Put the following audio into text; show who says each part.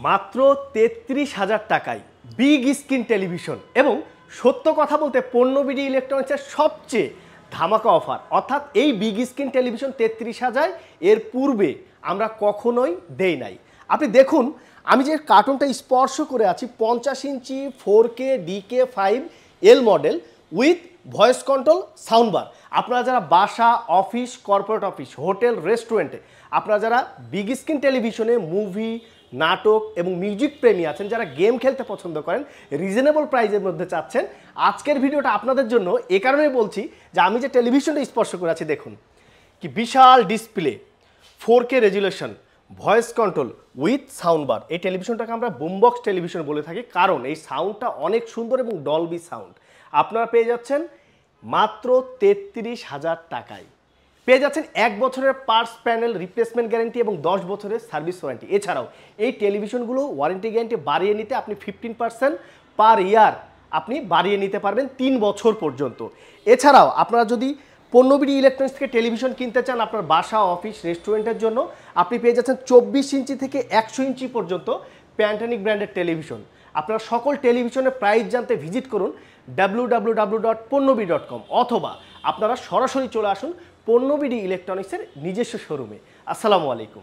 Speaker 1: মাত্র ৩৩,০০০ টাকায় big screen television এবং সত্য কথা বলতে পণ্যবিডি ইলেকট্রনিক্সের সবচেয়ে ধামাকা অফার, অর্থাৎ এই বিগ স্ক্রিন টেলিভিশন ৩৩,০০০ এর পূর্বে আমরা কখনোই দেই নাই। আপনি দেখুন, আমি যে কার্টুনটা স্পর্শ করে আছি 50 ইঞ্চি 4K DK5L model with voice control soundbar. আপনারা যারা বাসা, অফিস, কর্পোরেট অফিস, হোটেল, রেস্টুরেন্টে আপনারা যারা বিগ স্ক্রিন টেলিভিশনে মুভি, নাটক এবং মিউজিক প্রেমী আছেন, যারা গেম খেলতে পছন্দ করেন, রিজনেবল প্রাইসের মধ্যে চাচ্ছেন, আজকের ভিডিওটা আপনাদের জন্য। এ কারণে বলছি যে আমি যে টেলিভিশনটা স্পর্শ করে আছি, দেখুন কি বিশাল display, 4K resolution, voice control with sound bar. এই টেলিভিশনটাকে আমরা বুমবক্স টেলিভিশন বলে থাকি, কারণ এই সাউন্ডটা অনেক সুন্দর এবং ডলবি সাউন্ড। আপনারা পেয়ে যাচ্ছেন মাত্র ৩৩,০০০ টাকায়। পেয়ে যাচ্ছেন 1 বছরের পার্টস প্যানেল রিপ্লেসমেন্ট গ্যারেন্টি এবং 10 বছরের সার্ভিস ওয়ারেন্টি। এছাড়াও এই টেলিভিশনগুলো ওয়ারেন্টি গ্যারেন্টি বাড়িয়ে নিতে আপনি 15% পার ইয়ার আপনি বাড়িয়ে নিতে পারবেন 3 বছর পর্যন্ত। এছাড়াও আপনারা যদি পণ্যবিডি ইলেকট্রনিক্স থেকে টেলিভিশন কিনতে চান আপনার বাসা, অফিস, রেস্টুরেন্টের জন্য, আপনি পেয়ে যাচ্ছেন 24 ইঞ্চি থেকে 100 ইঞ্চি পর্যন্ত প্যান্টানিক ব্র্যান্ডের টেলিভিশন। আপনারা সকল টেলিভিশনের প্রাইস জানতে ভিজিট করুন www.ponnobidi.com, অথবা আপনারা সরাসরি চলে আসুন পণ্যবিডি ইলেকট্রনিক্সের নিজস্ব শোরুমে। আসসালামু আলাইকুম।